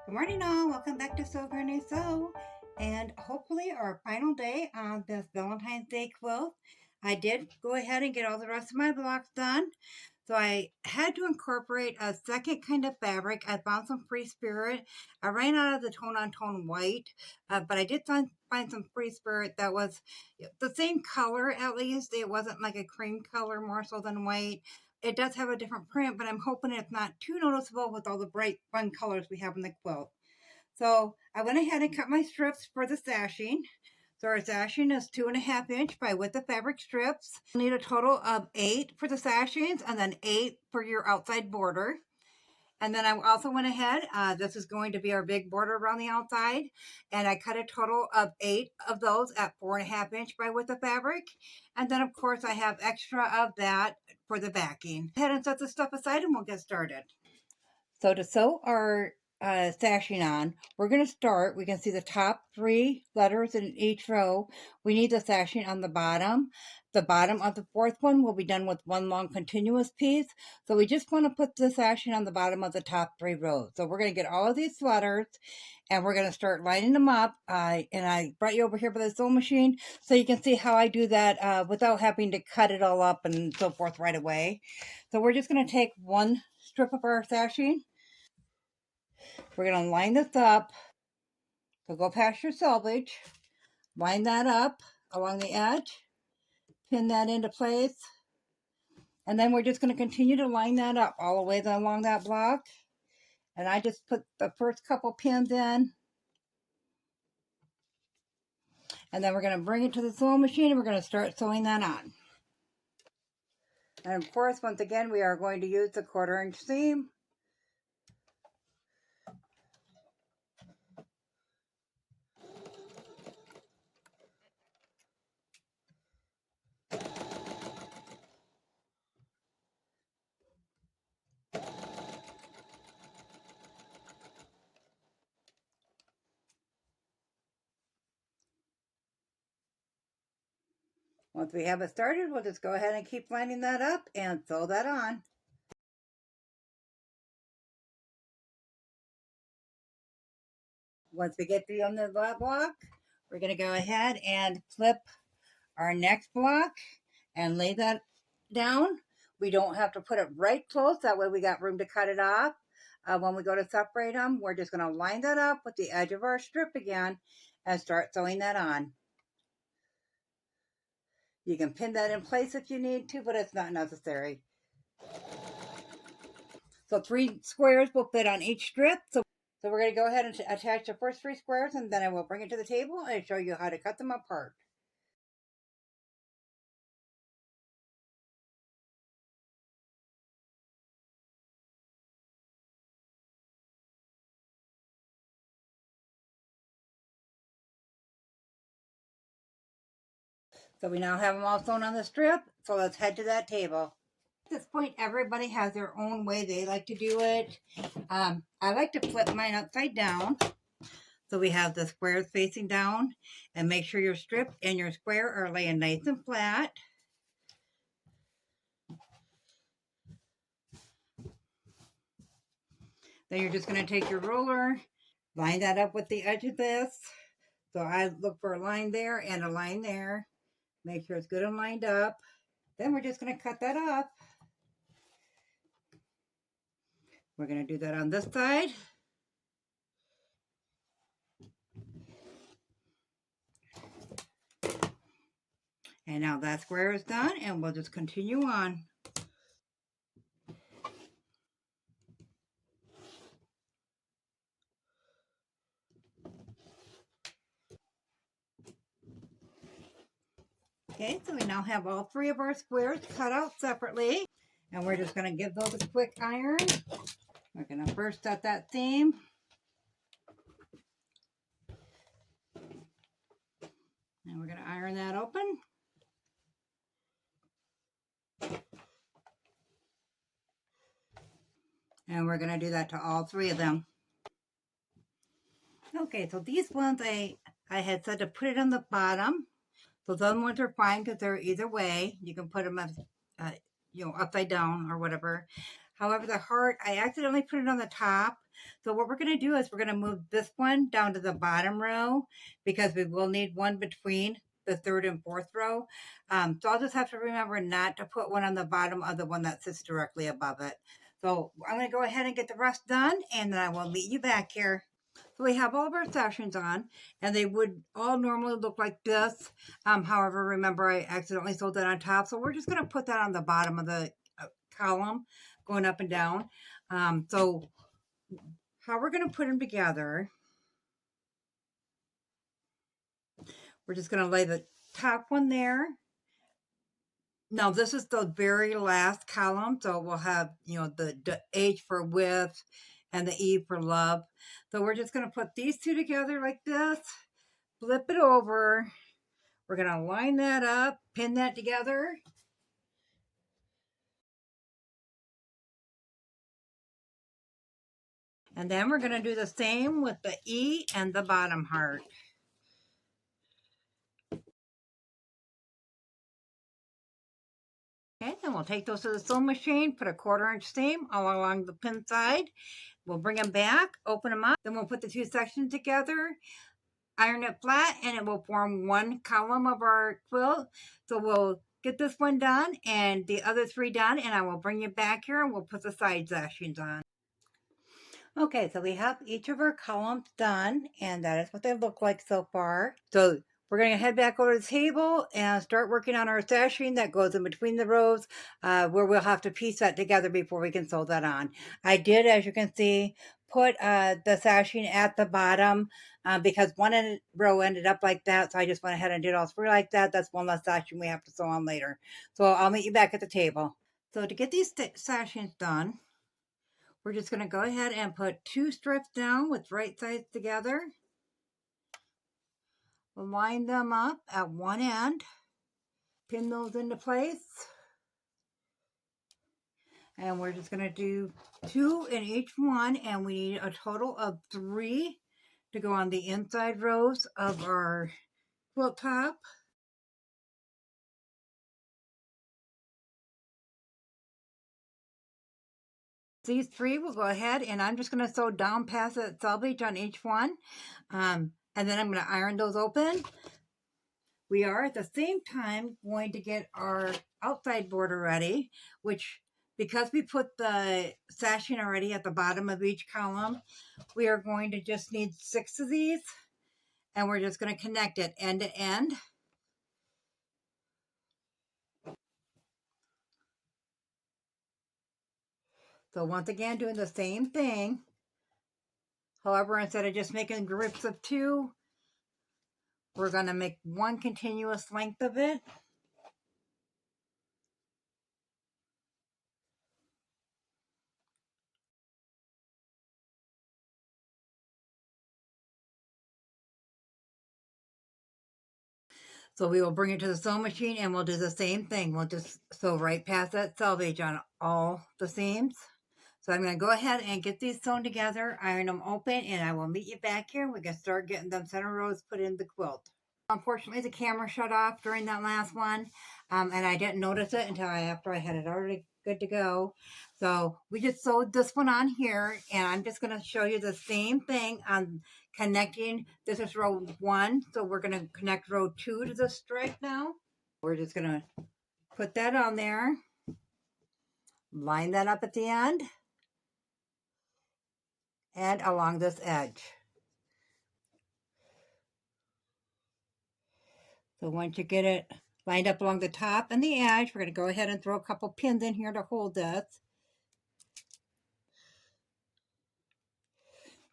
Good morning all, welcome back to Sew Granny Sew, and hopefully our final day on this Valentine's Day quilt. I did go ahead and get all the rest of my blocks done, so I had to incorporate a second kind of fabric. I found some Free Spirit. I ran out of the tone-on-tone white, but I did find some Free Spirit that was the same color at least. It wasn't like a cream color more so than white. It does have a different print, but I'm hoping it's not too noticeable with all the bright, fun colors we have in the quilt. So I went ahead and cut my strips for the sashing. So our sashing is 2.5 inch by width of fabric strips. You'll need a total of 8 for the sashings and then 8 for your outside border. And then I also went ahead, this is going to be our big border around the outside, and I cut a total of 8 of those at 4.5 inch by width of fabric. And then of course I have extra of that for the backing. Go ahead and set this stuff aside and we'll get started. So to sew our sashing on, we're going to start, we can see the top 3 letters in each row. We need the sashing on the bottom. The bottom of the 4th one will be done with one long continuous piece. So we just want to put the sashing on the bottom of the top 3 rows. So we're going to get all of these letters and we're going to start lining them up. And I brought you over here by the sewing machine so you can see how I do that without having to cut it all up and so forth right away. So we're just going to take one strip of our sashing. We're going to line this up. So go past your selvage, line that up along the edge, pin that into place, and then we're just going to continue to line that up all the way along that block. And I just put the first couple pins in, and then we're going to bring it to the sewing machine and we're going to start sewing that on. And of course, once again, we are going to use the 1/4 inch seam. Once we have it started, we'll just go ahead and keep lining that up and sew that on. Once we get to the end of that block, we're going to go ahead and flip our next block and lay that down. We don't have to put it right close, that way we got room to cut it off. When we go to separate them, we're just going to line that up with the edge of our strip again and start sewing that on. You can pin that in place if you need to, but it's not necessary. So 3 squares will fit on each strip. So we're going to go ahead and attach the first 3 squares, and then I will bring it to the table and show you how to cut them apart. So we now have them all sewn on the strip, so let's head to that table. At this point, everybody has their own way they like to do it. I like to flip mine upside down. So we have the squares facing down, and make sure your strip and your square are laying nice and flat. Then you're just going to take your ruler, line that up with the edge of this. So I look for a line there and a line there. Make sure it's good and lined up. Then we're just going to cut that off. We're going to do that on this side. And now that square is done, and we'll just continue on. Okay, so we now have all 3 of our squares cut out separately, and we're just going to give those a quick iron. We're going to first set that seam. And we're going to iron that open. And we're going to do that to all 3 of them. Okay, so these ones I had said to put it on the bottom. So those ones are fine because they're either way. You can put them as, upside down or whatever. However, the heart, I accidentally put it on the top. So what we're going to do is we're going to move this one down to the bottom row because we will need one between the third and fourth row. So I'll just have to remember not to put one on the bottom of the one that sits directly above it. So I'm going to go ahead and get the rest done, and then I will meet you back here. So we have all of our sashings on, and they would all normally look like this. However, remember I accidentally sewed that on top, so we're just going to put that on the bottom of the column going up and down. So how we're going to put them together, we're just going to lay the top one there. Now this is the very last column, so we'll have, you know, the H for with and the E for love. So we're just going to put these two together like this, flip it over. We're going to line that up, pin that together. And then we're going to do the same with the E and the bottom heart. Okay, then we'll take those to the sewing machine, put a 1/4 inch seam all along the pin side. We'll bring them back, open them up, then we'll put the two sections together, iron it flat, and it will form one column of our quilt. So we'll get this one done and the other 3 done, and I will bring you back here and we'll put the side sashings on. Okay, so we have each of our columns done, and that is what they look like so far. So we're going to head back over to the table and start working on our sashing that goes in between the rows, where we'll have to piece that together before we can sew that on. I did, as you can see, put the sashing at the bottom because one row ended up like that, so I just went ahead and did all 3 like that. That's one less sashing we have to sew on later. So I'll meet you back at the table. So to get these sashings done, we're just going to go ahead and put 2 strips down with right sides together. We'll line them up at one end, pin those into place, and we're just going to do 2 in each one, and we need a total of 3 to go on the inside rows of our quilt top. These 3 will go ahead, and I'm just going to sew down past that selvage on each one, and then I'm going to iron those open. We are at the same time going to get our outside border ready, which, because we put the sashing already at the bottom of each column, we are going to just need 6 of these, and we're just going to connect it end to end. So once again, doing the same thing. However, instead of just making groups of 2, we're going to make one continuous length of it. So we will bring it to the sewing machine and we'll do the same thing. We'll just sew right past that selvage on all the seams. So I'm going to go ahead and get these sewn together, iron them open, and I will meet you back here. We can start getting them center rows put in the quilt. Unfortunately, the camera shut off during that last one, and I didn't notice it until after I had it already good to go. So we just sewed this one on here, and I'm just going to show you the same thing on connecting. This is row 1, so we're going to connect row 2 to the stripe now. We're just going to put that on there, line that up at the end, and along this edge. So once you get it lined up along the top and the edge, we're going to go ahead and throw a couple pins in here to hold this.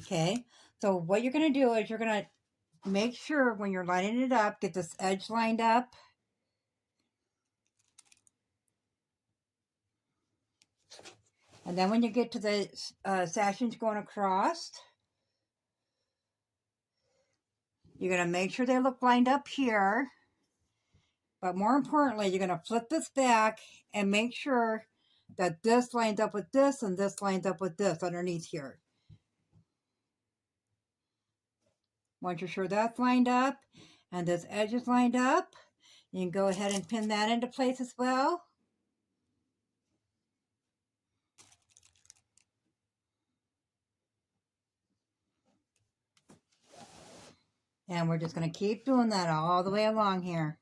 Okay, so what you're going to do is you're going to make sure when you're lining it up, get this edge lined up. And then when you get to the sashings going across, you're going to make sure they look lined up here. But more importantly, you're going to flip this back and make sure that this lines up with this and this lines up with this underneath here. Once you're sure that's lined up and this edge is lined up, you can go ahead and pin that into place as well. And we're just going to keep doing that all the way along here.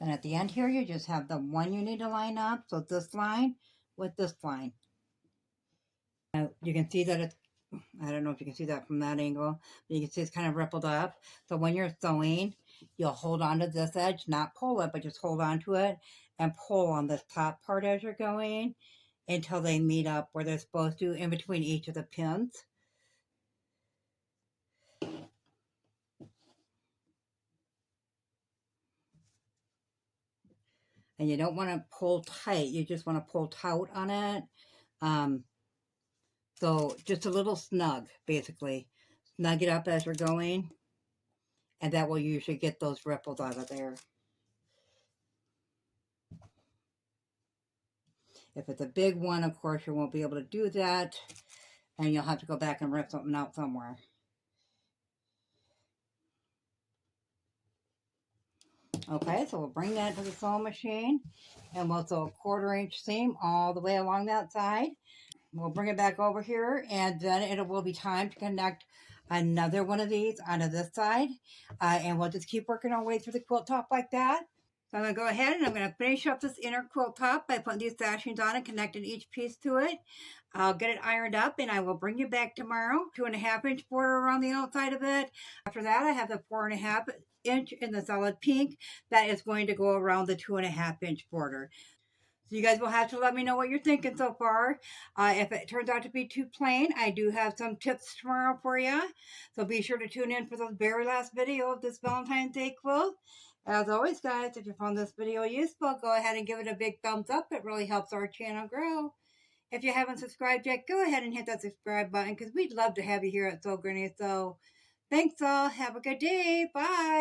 And at the end here, you just have the one you need to line up. So this line with this line. Now, you can see that it's, I don't know if you can see that from that angle, but you can see it's kind of rippled up. So when you're sewing, you'll hold on to this edge, not pull it, but just hold on to it and pull on this top part as you're going until they meet up where they're supposed to in between each of the pins. And you don't want to pull tight, you just want to pull taut on it. So just a little snug, basically. Snug it up as we're going, and that will usually get those ripples out of there. If it's a big one, of course, you won't be able to do that, and you'll have to go back and rip something out somewhere. Okay, so we'll bring that to the sewing machine, and we'll sew a 1/4 inch seam all the way along that side. We'll bring it back over here, and then it will be time to connect another one of these onto this side, and we'll just keep working our way through the quilt top like that. So I'm going to go ahead and I'm going to finish up this inner quilt top by putting these sashings on and connecting each piece to it. I'll get it ironed up and I will bring you back tomorrow. 2.5 inch border around the outside of it. After that, I have the 4.5 inch in the solid pink that is going to go around the 2.5 inch border. So you guys will have to let me know what you're thinking so far. If it turns out to be too plain, I do have some tips tomorrow for you. So be sure to tune in for the very last video of this Valentine's Day quilt. As always, guys, if you found this video useful, go ahead and give it a big thumbs up. It really helps our channel grow. If you haven't subscribed yet, go ahead and hit that subscribe button because we'd love to have you here at Sew Granny Sew. Thanks all. Have a good day. Bye.